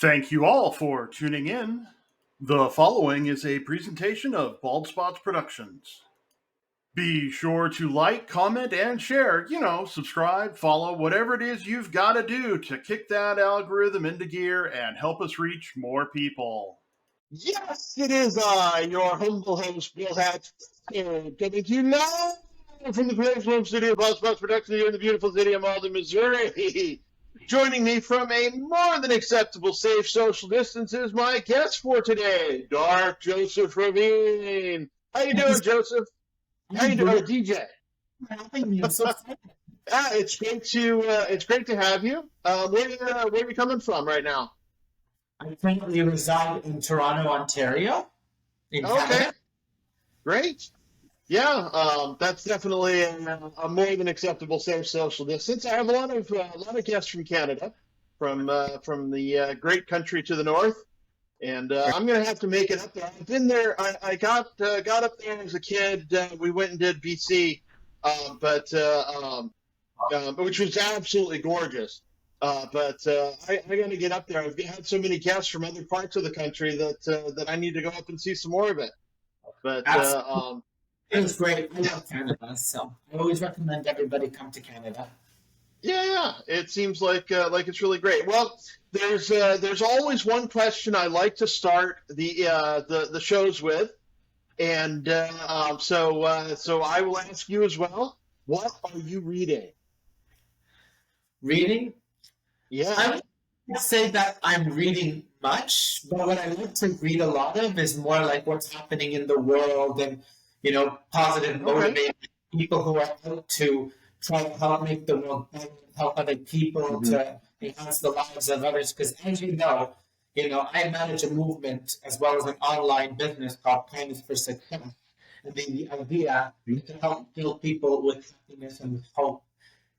Thank you all for tuning in. The following is a presentation of Bald Spots Productions. Be sure to like, comment, and share. Subscribe, follow, whatever it is you've got to do to kick that algorithm into gear and help us reach more people. Yes, it is I, your humble host, Bill Hatch, coming to you live from the great home city of Bald Spots Production here in the beautiful city of Malden, Missouri. Joining me from a more than acceptable safe social distance is my guest for today, Dark Joseph Ravine. How you doing, Joseph? How you doing, DJ? It's great to have you. Where are you coming from right now? I currently reside in Toronto, Ontario, in Canada. Great. Yeah, that's definitely a more than acceptable safe social distance. I have a lot of guests from Canada, from the great country to the north, and I'm gonna have to make it up there. I've been there. I got up there as a kid. We went and did BC, which was absolutely gorgeous. I got to get up there. I've had so many guests from other parts of the country that I need to go up and see some more of it. But it was great. I love Canada, so I always recommend everybody come to Canada. Yeah, it seems like it's really great. Well, there's always one question I like to start the shows with, and so I will ask you as well. What are you reading? Reading? Yeah. I would say that I'm reading much, but what I like to read a lot of is more like what's happening in the world and, positive, motivated people who are out to try to help make the world better, help other people to enhance the lives of others. Because as you know, I manage a movement as well as an online business called Kindness for Success. And the idea is to help fill people with happiness and with hope,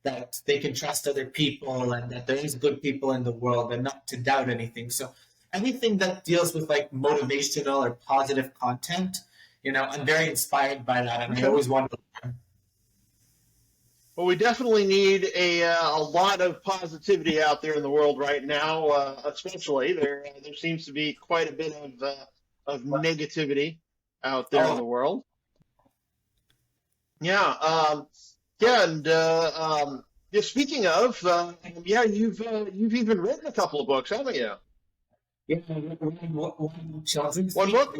that they can trust other people and that there is good people in the world and not to doubt anything. So anything that deals with like motivational or positive content, I'm very inspired by that, and I always want to learn. Well, we definitely need a lot of positivity out there in the world right now, especially there seems to be quite a bit of negativity out there in the world. Yeah. Speaking of, you've even written a couple of books, haven't you? Yeah, one children's book. One book?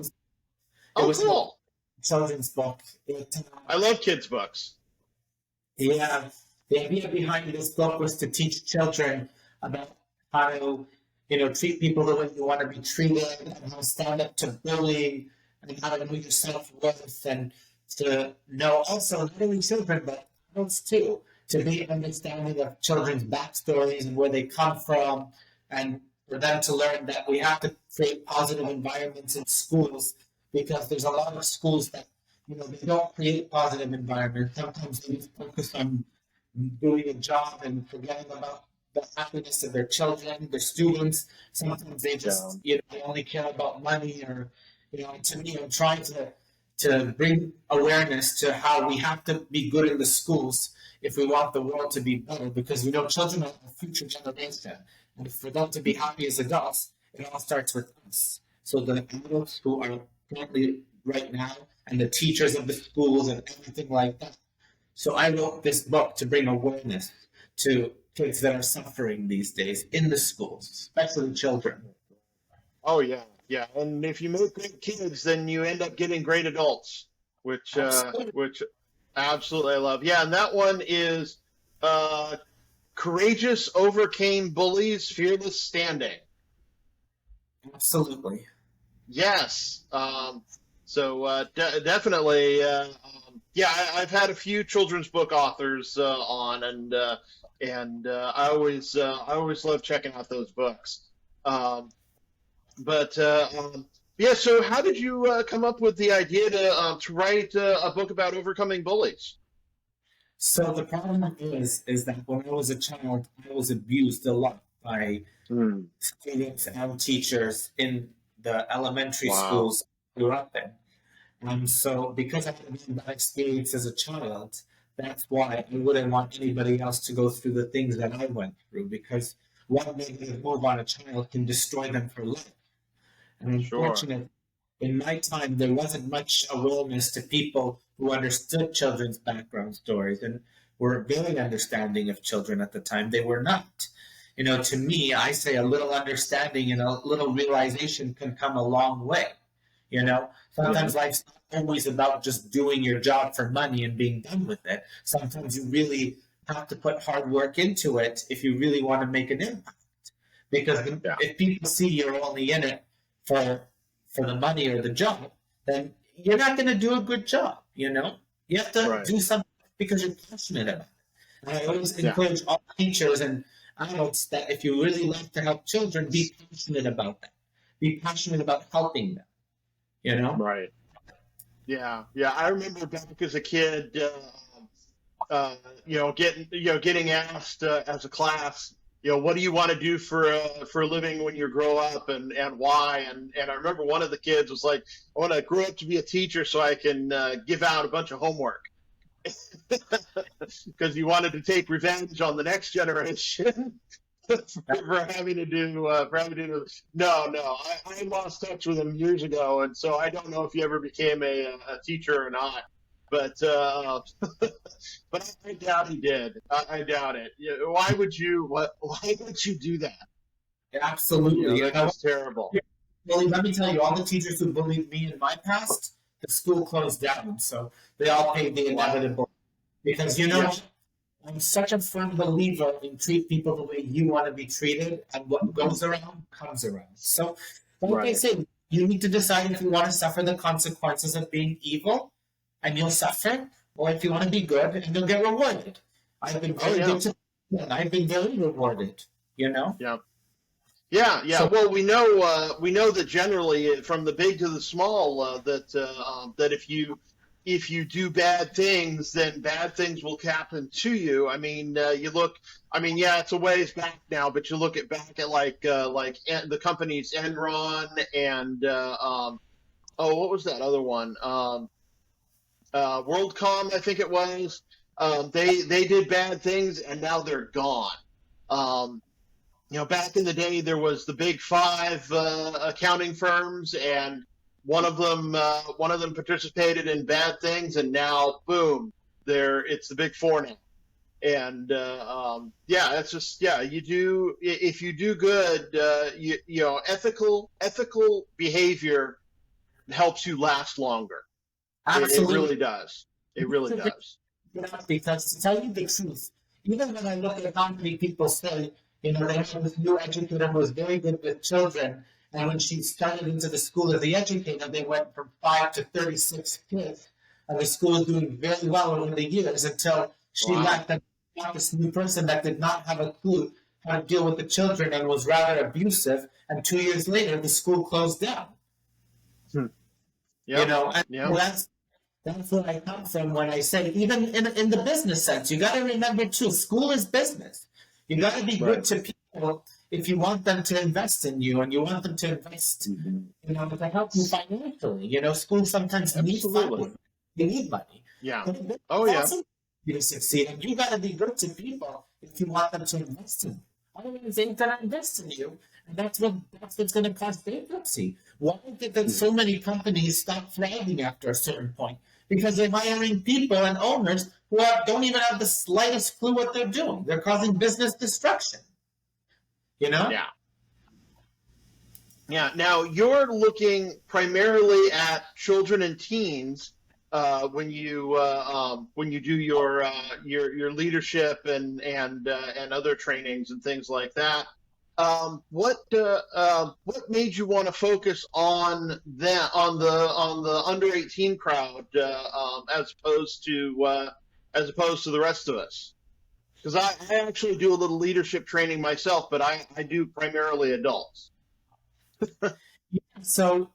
Cool. Children's book. I love kids' books. Yeah, the idea behind this book was to teach children about how to, treat people the way you want to be treated, and how to stand up to bullying, and how to know your self-worth, and to know also not only children but adults too, to be understanding of children's backstories and where they come from, and for them to learn that we have to create positive environments in schools, because there's a lot of schools that, they don't create positive environments. Sometimes they just focus on doing a job and forgetting about the happiness of their children, their students. Sometimes they just, they only care about money, or, to me, I'm trying to bring awareness to how we have to be good in the schools if we want the world to be better, because children are the future generation, and for them to be happy as adults, it all starts with us. So the adults who are currently right now, and the teachers of the schools and everything like that. So I wrote this book to bring awareness to kids that are suffering these days in the schools, especially children. Oh yeah. Yeah, and if you make great kids, then you end up getting great adults, which absolutely I love. Yeah, and that one is Courageous Overcame Bullies, Fearless Standing. Absolutely. Yes. Definitely. I've had a few children's book authors on, and I always love checking out those books. So how did you come up with the idea to write a book about overcoming bullies? So the problem is that when I was a child, I was abused a lot by students and teachers in the elementary schools I grew up in. And so because I had that experience as a child, that's why I wouldn't want anybody else to go through the things that I went through. Because one negative move on a child can destroy them for life. And Sure. unfortunately, in my time, there wasn't much awareness to people who understood children's background stories and were very understanding of children at the time. They were not. To me, I say a little understanding and a little realization can come a long way. Sometimes life's not always about just doing your job for money and being done with it. Sometimes you really have to put hard work into it if you really want to make an impact. Because if people see you're only in it for the money or the job, then you're not going to do a good job. You have to do something because you're passionate about it. And I always encourage all teachers and adults that if you really like to help children, be passionate about that. Be passionate about helping them. Right. Yeah. I remember back as a kid, getting asked as a class, what do you want to do for a living when you grow up, and why? And I remember one of the kids was like, I want to grow up to be a teacher so I can give out a bunch of homework. Because he wanted to take revenge on the next generation for having to do. No. I lost touch with him years ago, and so I don't know if he ever became a teacher or not. But but I doubt he did. I doubt it. Why would you? Why would you do that? Absolutely, that's terrible. Well, let me tell you, all the teachers who bullied me in my past, the school closed down, so they all paid the inevitable. Because I'm such a firm believer in treat people the way you want to be treated, and what goes around comes around. So, like I said, you need to decide if you want to suffer the consequences of being evil, and you'll suffer, or if you want to be good, and you'll get rewarded. I've been very good to, and I've been very rewarded. Yeah. So, well, we know that generally, from the big to the small, that if you do bad things, then bad things will happen to you. I mean, it's a ways back now, but you look back at like the companies Enron and what was that other one? WorldCom, I think it was. They did bad things and now they're gone. Back in the day, there was the big five accounting firms, and one of them participated in bad things, and now, boom, it's the big four now. And it's just you do, if you do good, ethical behavior helps you last longer. Absolutely. It really does. It really does. Because to tell you the truth, even when I look at how many people say, they have this new educator who was very good with children, and when she started into the school of the educator, they went from 5 to 36 kids, and the school was doing very well over the years until she got this new person that did not have a clue how to deal with the children and was rather abusive, and 2 years later, the school closed down. That's where I come from when I say, even in the business sense, you got to remember too, school is business. You got to be good to people if you want them to invest in you, and you want them to invest, to help you financially. School sometimes needs money. You need money. Yeah. You to succeed, and you got to be good to people if you want them to invest in you. Otherwise, they ain't gonna invest in you, and that's what's going to cause bankruptcy. Why did so many companies stop thriving after a certain point? Because they're hiring people and owners who don't even have the slightest clue what they're doing. They're causing business destruction. Yeah. Now you're looking primarily at children and teens when you do your leadership and other trainings and things like that. What made you want to focus on that, on the under 18 crowd, as opposed to the rest of us? Because I actually do a little leadership training myself, but I do primarily adults. So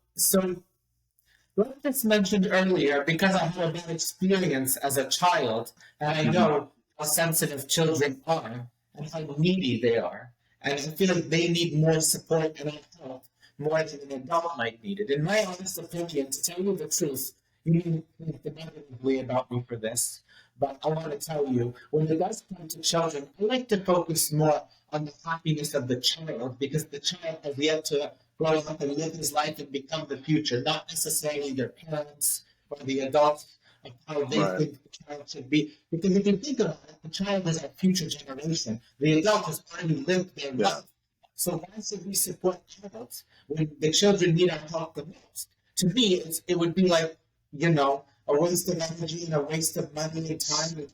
like I just mentioned earlier, because I had a bad experience as a child, and I know how sensitive children are and how needy they are. And I feel like they need more support and help more than an adult might need it. In my honest opinion, to tell you the truth, you need to think negatively about me for this, but I want to tell you, when it does come to children, I like to focus more on the happiness of the child, because the child has yet to grow up and live his life and become the future, not necessarily their parents or the adults of how they think the child should be. Because if you think about it, the child is our future generation. The adult has already lived their life. So why should we support child when the children need our help the most? To me, it would be like, a waste of energy and a waste of money and time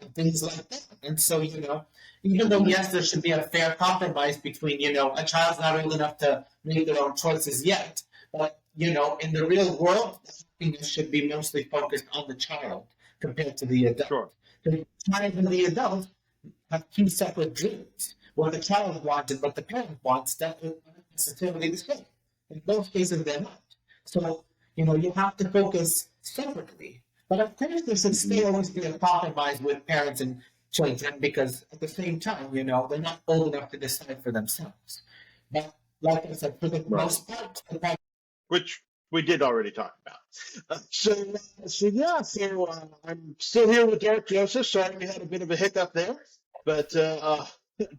and things like that. And so, even though, yes, there should be a fair compromise between, a child's not old enough to make their own choices yet, but, in the real world, happiness should be mostly focused on the child compared to the adult. Sure. The child and the adult have two separate dreams. What the child wants and what the parent wants, that is not necessarily the same. In both cases, they're not. So, you have to focus separately. But of course, there should still always be a compromise with parents and children, because at the same time, they're not old enough to decide for themselves. But like I said, for the most part, which we did already talk about. So I'm still here with Dark Joseph. Sorry we had a bit of a hiccup there. But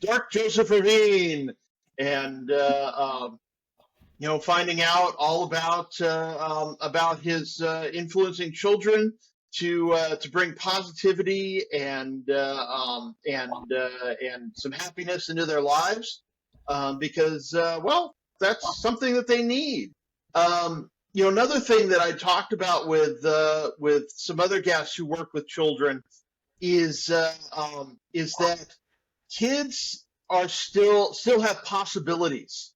Dark Joseph Ravine, and finding out all about his influencing children to bring positivity and some happiness into their lives, because that's something that they need. Another thing that I talked about with some other guests who work with children is that kids are still have possibilities.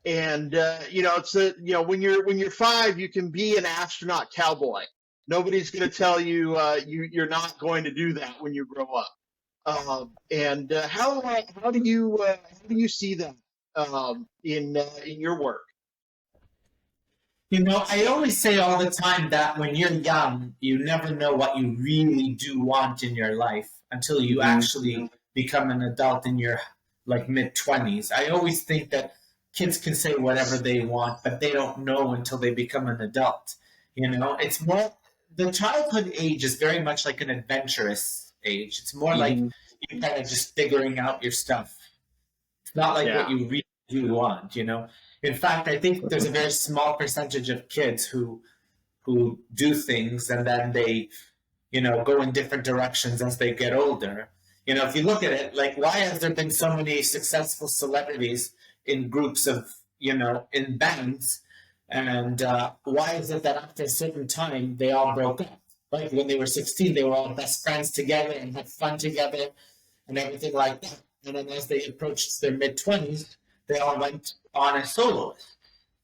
And when you're 5, you can be an astronaut cowboy. Nobody's going to tell you you're not going to do that when you grow up. How do you see that in your work? I always say all the time that when you're young, you never know what you really do want in your life until you actually become an adult in your mid-20s. I always think that kids can say whatever they want, but they don't know until they become an adult. It's more, the childhood age is very much like an adventurous age. It's more like you kind of just figuring out your stuff. It's not like what you really do want, In fact, I think there's a very small percentage of kids who do things and then they, go in different directions as they get older. If you look at it, why has there been so many successful celebrities in groups of, in bands? And why is it that after a certain time, they all broke up? Like when they were 16, they were all best friends together and had fun together and everything like that. And then as they approached their mid-20s, they all went on as soloists.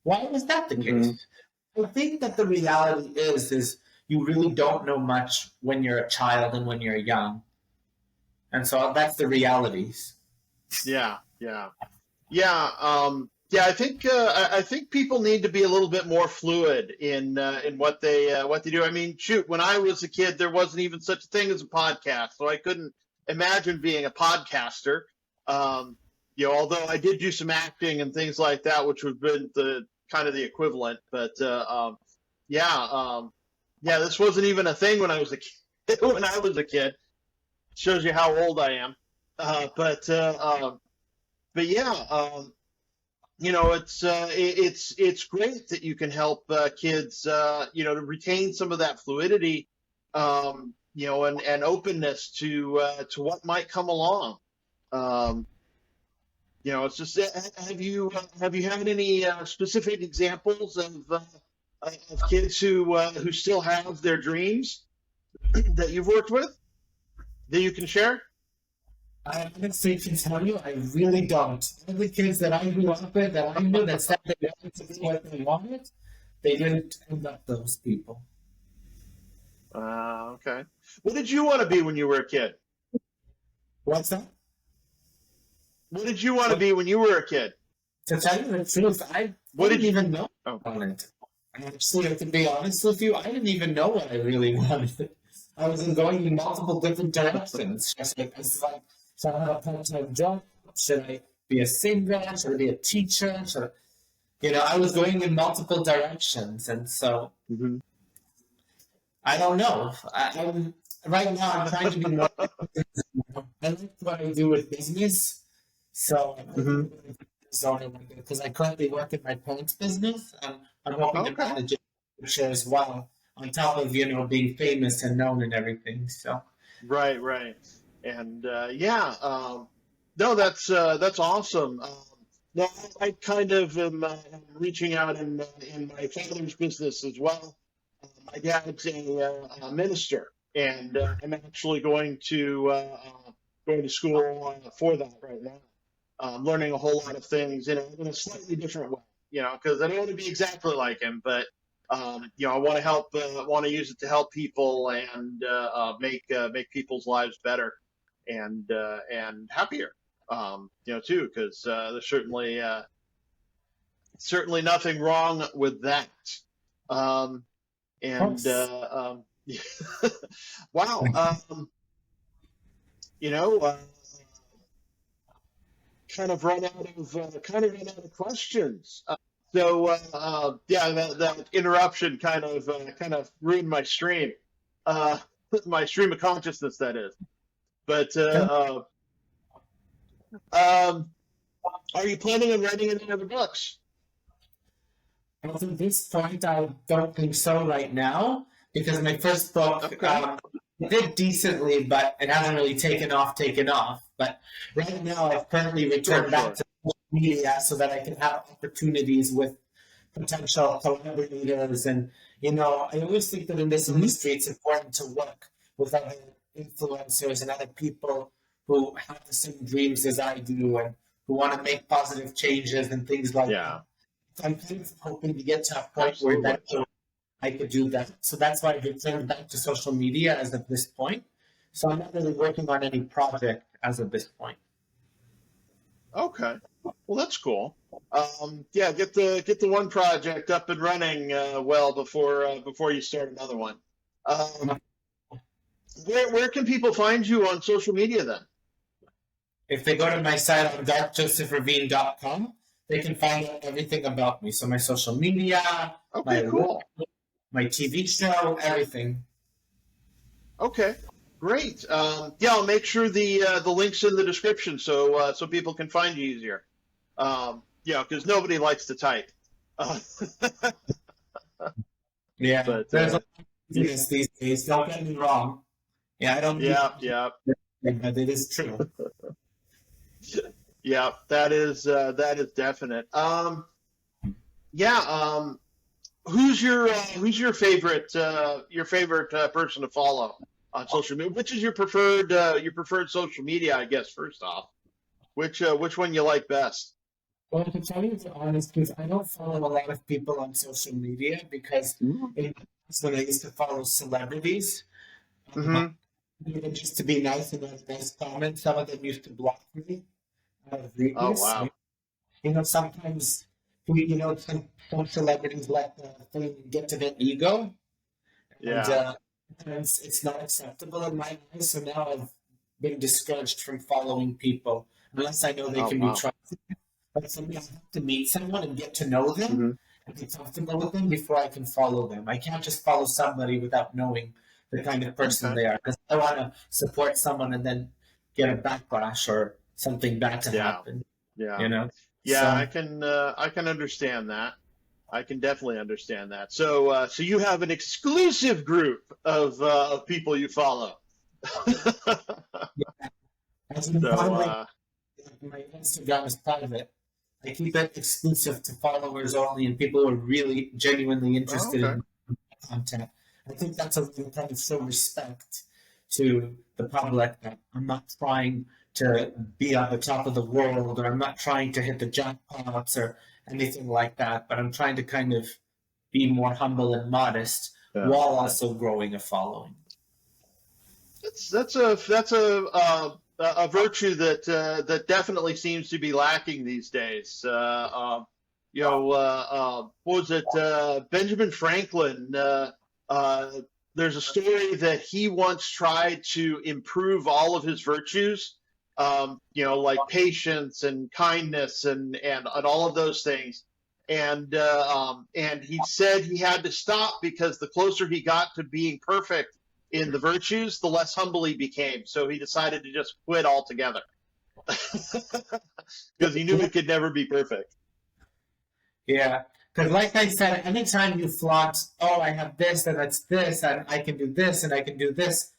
Why was that the case? I think that the reality is you really don't know much when you're a child and when you're young. And so that's the realities. I think people need to be a little bit more fluid in what they do. I mean, shoot, when I was a kid, there wasn't even such a thing as a podcast, so I couldn't imagine being a podcaster. Although I did do some acting and things like that, which would have been the kind of the equivalent. But this wasn't even a thing when I was a kid. Shows you how old I am. It's great that you can help kids, to retain some of that fluidity, and openness to what might come along. It's just, have you had any specific examples of kids who still have their dreams that you've worked with that you can share? I honestly can tell you, I really don't. All the kids that I grew up with, that I knew that said they wanted to do what they wanted, they didn't end up those people. Okay. What did you want to be when you were a kid? What's that? What did you want to be when you were a kid? To tell you the truth, I didn't even know what I wanted. Actually, to be honest with you, I didn't even know what I really wanted. I was going in multiple different directions. Should I have a part-time job? Should I be a singer? Should I be a teacher? I was going in multiple directions, and so I don't know. Right now, I'm trying to be more. I like what I do with business, So Mm-hmm. because I currently work in my parents' business, and I'm hoping to Okay. manage it as well, on top of being famous and known and everything. So Right, right. And yeah, no, that's awesome. No, I kind of am reaching out in my father's business as well. My dad's a minister, and I'm actually going to school for that right now. Learning a whole lot of things in a slightly different way, because I don't want to be exactly like him, but I want to help, want to use it to help people and make people's lives better and happier, too, because there's certainly nothing wrong with that. Um, and oops. wow, you know. Kind of run out of questions. Yeah, that interruption kind of ruined my stream, uh, my stream of consciousness. That is. But um, are you planning on writing any other books? At this point, I don't think so right now, because my first book Okay. did decently, but it hasn't really taken off. But right now, I've currently returned back Sure. to social media so that I can have opportunities with potential collaborators. And I always think that in this industry, it's important to work with other influencers and other people who have the same dreams as I do and who want to make positive changes and things like Yeah. that. So I'm kind of hoping to get to a point Absolutely. where I could do that. So that's why I've returned back to social media as of this point. So I'm not really working on any project as of this point. Okay. Well, that's cool. Yeah, get the one project up and running well before you start another one. Um, where can people find you on social media then? If they go to my site on darkjosephravine.com, they can find out everything about me. So my social media, Okay, my cool. my TV show, everything. Okay, great. Yeah, I'll make sure the links in the description so people can find you easier. Because nobody likes to type. Yeah, But there's a lot of easiness these days. Don't get me wrong. Yeah, I don't. yeah, But it is true. yeah. That is definite. Yeah. Who's your favorite person to follow on social media? Which is your preferred social media? I guess first off, which one you like best? Well, to tell you the honest truth, I don't follow a lot of people on social media because in the past when I used to follow celebrities, Mm-hmm. just to be nice and have nice comments, some of them used to block me out of Oh rudeness. wow. Sometimes some celebrities let the thing get to their ego, and Yeah. it's not acceptable in my eyes. So now I've been discouraged from following people unless I know they Oh can be wow. trusted. But sometimes I have to meet someone and get to know them Mm-hmm. and be comfortable with them before I can follow them. I can't just follow somebody without knowing the kind of person Okay. they are, because I want to support someone and then get a backlash or something bad to Yeah. happen. Yeah. Yeah. So I can understand that. I can definitely understand that. So you have an exclusive group of people you follow. as in So my Instagram is private. I keep it exclusive to followers only and people who are really genuinely interested okay. in content. I think that's a way to kind of show respect to the public that I'm not trying to be on the top of the world, or I'm not trying to hit the jackpots or anything like that, but I'm trying to kind of be more humble and modest Yeah. while also growing a following. That's a virtue that definitely seems to be lacking these days. What was it? Benjamin Franklin. There's a story that he once tried to improve all of his virtues, like patience and kindness and all of those things. And he said he had to stop because the closer he got to being perfect in the virtues, the less humble he became. So he decided to just quit altogether. Because he knew it could never be perfect. Yeah. Because like I said, anytime you flaunt, oh, I have this and that's this, and I can do this and I can do this,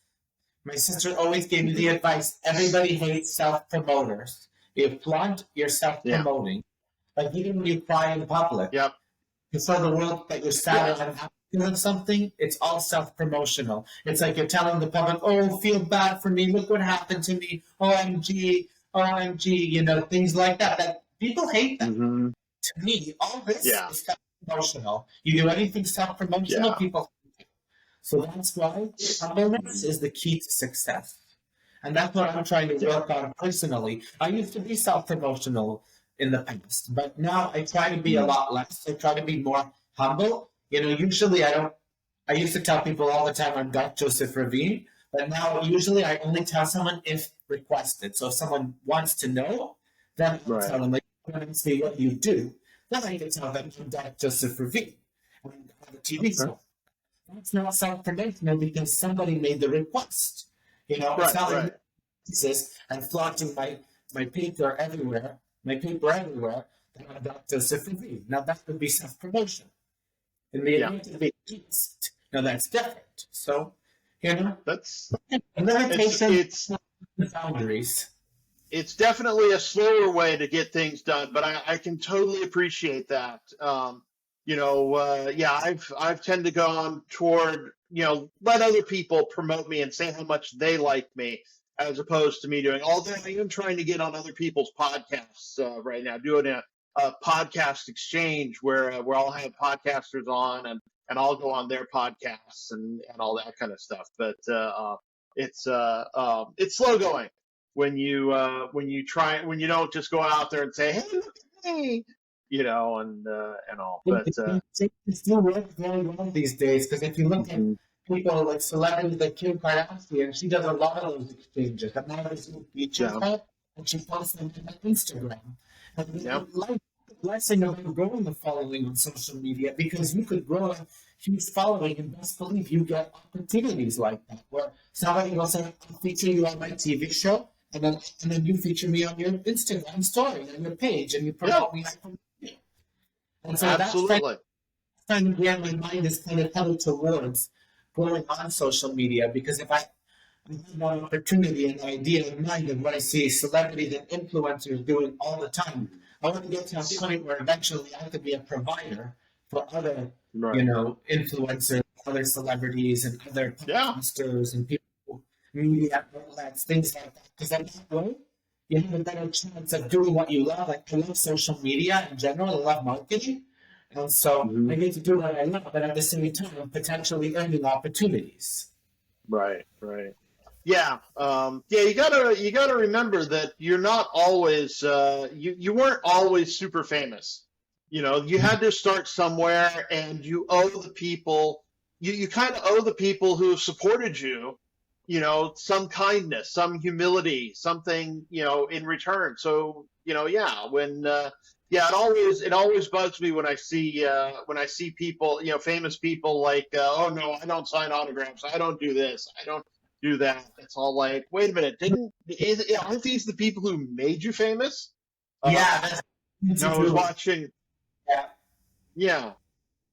my sister always gave me the advice, everybody hates self-promoters. You flaunt, you're self-promoting. Like even when you cry in public, Yep. you tell the world that you're sad and happy feeling something, it's all self-promotional. It's like you're telling the public, oh, feel bad for me, look what happened to me, OMG, OMG, things like that. That people hate that. Mm-hmm. To me, all this Yeah. is self-promotional. You do anything self-promotional, Yeah. people hate it. So that's why humbleness is the key to success. And that's what I'm trying to work on personally. I used to be self-promotional in the past, but now I try to be a lot less. I try to be more humble. Usually I used to tell people all the time I'm Dr. Joseph Ravine, but now usually I only tell someone if requested. So if someone wants to know, then I'll tell them, like, ask me what you do. Then I can tell them I'm Dr. Joseph Ravine on the TV show. That's not self-promotional because somebody made the request. It's not like and flaunting my paper everywhere, that I'm Dr. Joseph Ravine. Now that would be self-promotion. In the event of a beast, now that's different. So, that's it's boundaries. It's definitely a slower way to get things done, but I can totally appreciate that. I've tend to go on toward, let other people promote me and say how much they like me, as opposed to me doing. Although I am trying to get on other people's podcasts right now, doing a podcast exchange where I'll have podcasters on and I'll go on their podcasts and all that kind of stuff. But it's slow going when you don't just go out there and say, hey, look at me. And all. But it still works very well these days because if you look at people like celebrities like Kim Kardashian, she does a lot of those exchanges. And now there's new features and she posts them on Instagram. And the blessing of growing the following on social media because you could grow a huge following and best believe you get opportunities like that where somebody will say, I'll feature you on my TV show and then you feature me on your Instagram story on your page and you promote me. And so absolutely. That's kind of where my mind is kind of headed towards going on social media because if I have an opportunity and idea in mind of what I see celebrities and influencers doing all the time, I want to get to a point where eventually I could be a provider for other, influencers, other celebrities, and other podcasters and people, media outlets, things like that. Because in that way, you have a better chance of doing what you love. Like I love social media in general. I love marketing, and so I get to do what I love, but at the same time, potentially earning opportunities. Right. Yeah. You gotta remember that you're not always you weren't always super famous. You had to start somewhere and you owe the people you kind of owe the people who have supported you, some kindness, some humility, something, in return. So, when it always bugs me when I see people, famous people like, oh no, I don't sign autographs, I don't do this, I don't do that. It's all like, wait a minute, aren't these the people who made you famous? I was watching. Yeah.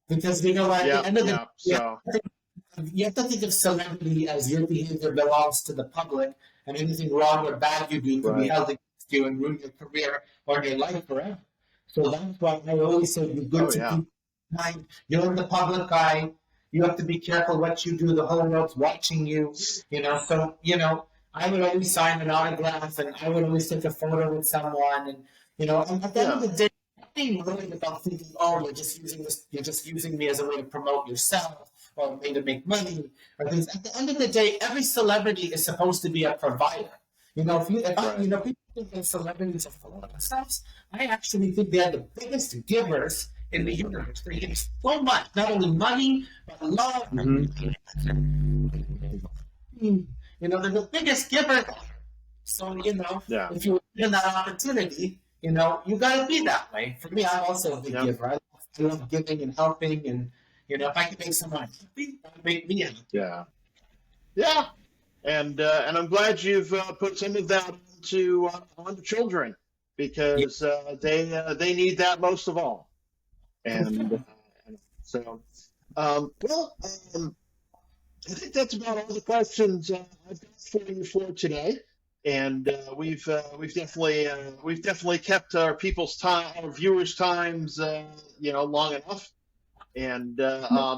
Because at the end of the day, you have to think of celebrity as your behavior belongs to the public, and anything wrong or bad you do can be held against you and ruin your career or your life forever. So that's why I always say be good to keep in mind. You're in the public eye. You have to be careful what you do. The whole world's watching you. So I would always sign an autograph, and I would always take a photo with someone, and and at the end of the day, nothing really about thinking, oh, you're just using me as a way to promote yourself or a way to make money or things. At the end of the day, every celebrity is supposed to be a provider. People think that celebrities are full of themselves. I actually think they're the biggest givers in the universe. They give so much, not only money, but love. They're the biggest giver. So, if you're given that opportunity, you got to be that way. For me, I'm also a big giver. I love giving and helping, and if I can make someone happy, that would make me happy. Yeah. And I'm glad you've put some of that onto children because they need that most of all. And so, well, I think that's about all the questions I've got for you for today. And we've definitely kept our people's time, our viewers' times, long enough. And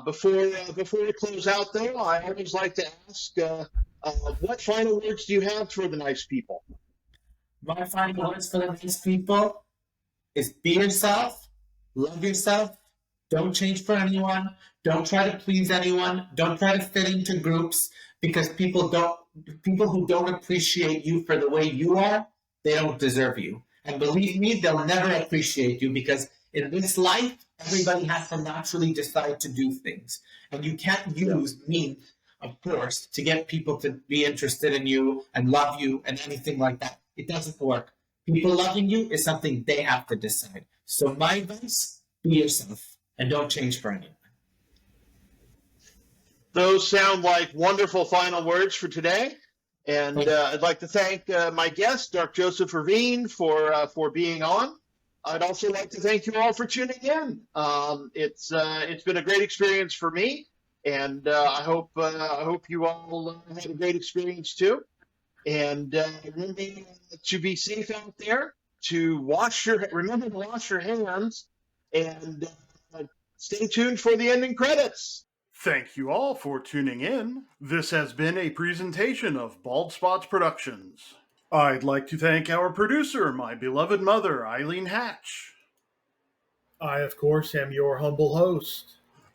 before we close out, though, I always like to ask, what final words do you have for the nice people? My final words for the nice people is be yourself, love yourself, don't change for anyone, don't try to please anyone, don't try to fit into groups because people who don't appreciate you for the way you are, they don't deserve you. And believe me, they'll never appreciate you because in this life, everybody has to naturally decide to do things. And you can't use means of force to get people to be interested in you and love you and anything like that. It doesn't work. People loving you is something they have to decide. So my advice, be yourself and don't change for anyone. Those sound like wonderful final words for today. And I'd like to thank my guest, Dr. Joseph Ravine, for being on. I'd also like to thank you all for tuning in. It's been a great experience for me, and I hope you all had a great experience too. And remember to be safe out there. Remember to wash your hands, and stay tuned for the ending credits. Thank you all for tuning in. This has been a presentation of Bald Spots Productions. I'd like to thank our producer, my beloved mother, Eileen Hatch. I, of course, am your humble host.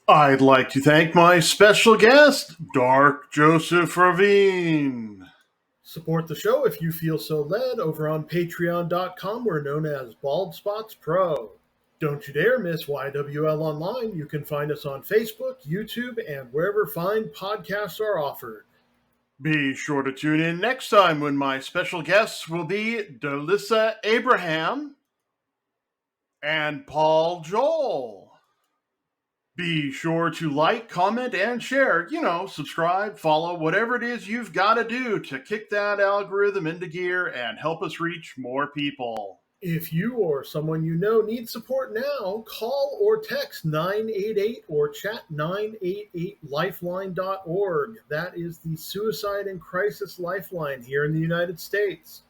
I'd like to thank my special guest, Dark Joseph Ravine. Support the show if you feel so led over on patreon.com. We're known as Bald Spots Pro. Don't you dare miss YWL Online. You can find us on Facebook, YouTube, and wherever fine podcasts are offered. Be sure to tune in next time when my special guests will be Delissa Abraham and Paul Joel. Be sure to like, comment, and share. Subscribe, follow, whatever it is you've got to do to kick that algorithm into gear and help us reach more people. If you or someone you know needs support now, call or text 988 or chat 988lifeline.org. That is the suicide and crisis lifeline here in the United States.